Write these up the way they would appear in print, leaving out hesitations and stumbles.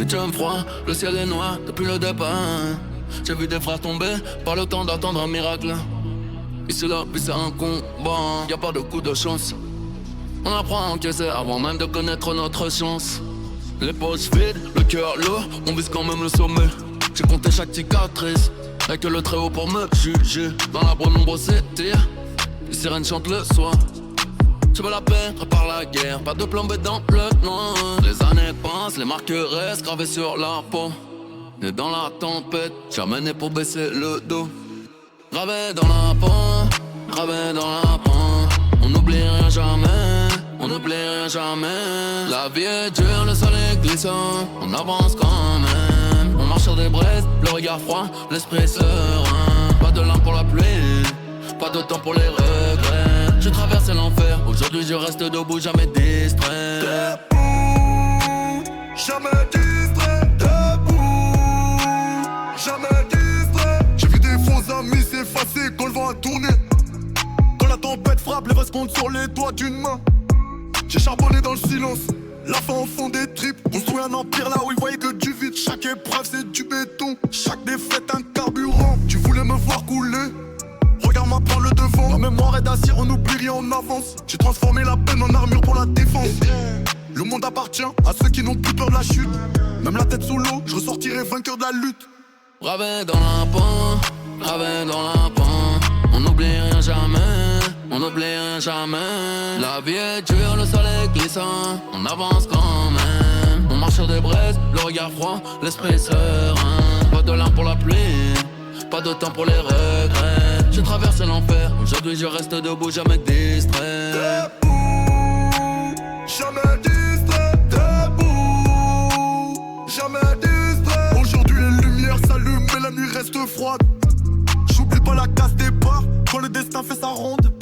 tu me froid, le ciel est noir depuis le départ. J'ai vu des frères tomber, pas le temps d'attendre un miracle. Ici la vie c'est un combat, y'a pas de coup de chance. On apprend à encaisser avant même de connaître notre chance. Les poches vides, le cœur lourd, on vise quand même le sommet. J'ai compté chaque cicatrice, avec le très haut pour me juger. Dans la brume nombreux tirs, les sirènes chantent le soir. Je veux la paix, prépare la guerre, pas de plan B dans le noir. Les années passent, les marques restent gravées sur la peau. Né dans la tempête, jamais né pour baisser le dos. Gravé dans la peau, gravé dans la peau. On n'oublie rien jamais, on n'oublie rien jamais. La vie est dure, le sol est glissant, on avance quand même. On marche sur des braises, le regard froid, l'esprit serein. Pas de larmes pour la pluie, pas de temps pour les regrets. J'ai traversé l'enfer, aujourd'hui je reste debout, jamais distrait. Debout, jamais distrait. Debout, jamais distrait. J'ai vu des faux amis s'effacer quand le vent a tourné. Quand la tempête frappe, les vases comptent sur les doigts d'une main. J'ai charbonné dans le silence, la faim au fond des tripes. Construit un empire là où ils voyaient que du vide. Chaque épreuve c'est du béton, chaque défaite un carburant. Tu voulais me voir couler, regarde-moi par le devant. Ma mémoire est d'acier, on oublie rien, on avance. J'ai transformé la peine en armure pour la défense. Le monde appartient à ceux qui n'ont plus peur de la chute. Même la tête sous l'eau, je ressortirai vainqueur de la lutte. Gravé dans la peau, gravé dans la peau. On n'oublie rien jamais, on n'oublie rien jamais. La vie est dure, le sol est glissant, on avance quand même. On marche sur des braises, le regard froid, l'esprit serein. Pas de larmes pour la pluie, pas de temps pour les regrets. J'ai traversé l'enfer, aujourd'hui je reste debout, jamais distrait. Debout, jamais distrait. Debout, jamais distrait. Aujourd'hui les lumières s'allument mais la nuit reste froide. J'oublie pas la casse des barres quand le destin fait sa ronde.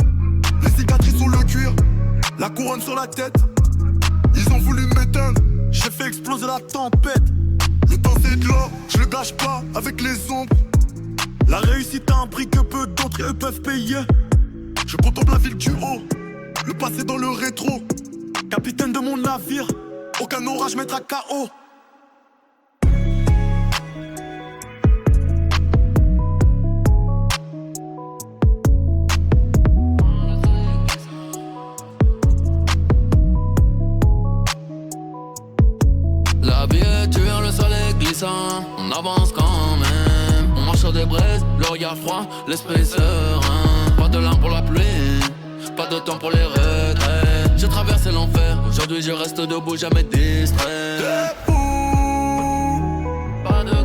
Les cicatrices sur le cuir, la couronne sur la tête. Ils ont voulu m'éteindre, j'ai fait exploser la tempête. Le temps c'est de l'or, je le gâche pas avec les ombres. La réussite a un prix que peu d'autres eux peuvent payer. Je contemple la ville du haut, le passé dans le rétro. Capitaine de mon navire, aucun orage mettra KO. La vie est dure, le sol est glissant, on avance quand même. On marche sur des braises, le regard froid, l'esprit serein. Pas de larmes pour la pluie, pas de temps pour les regrets. J'ai traversé l'enfer, aujourd'hui je reste debout, jamais distrait. Debout, Pas de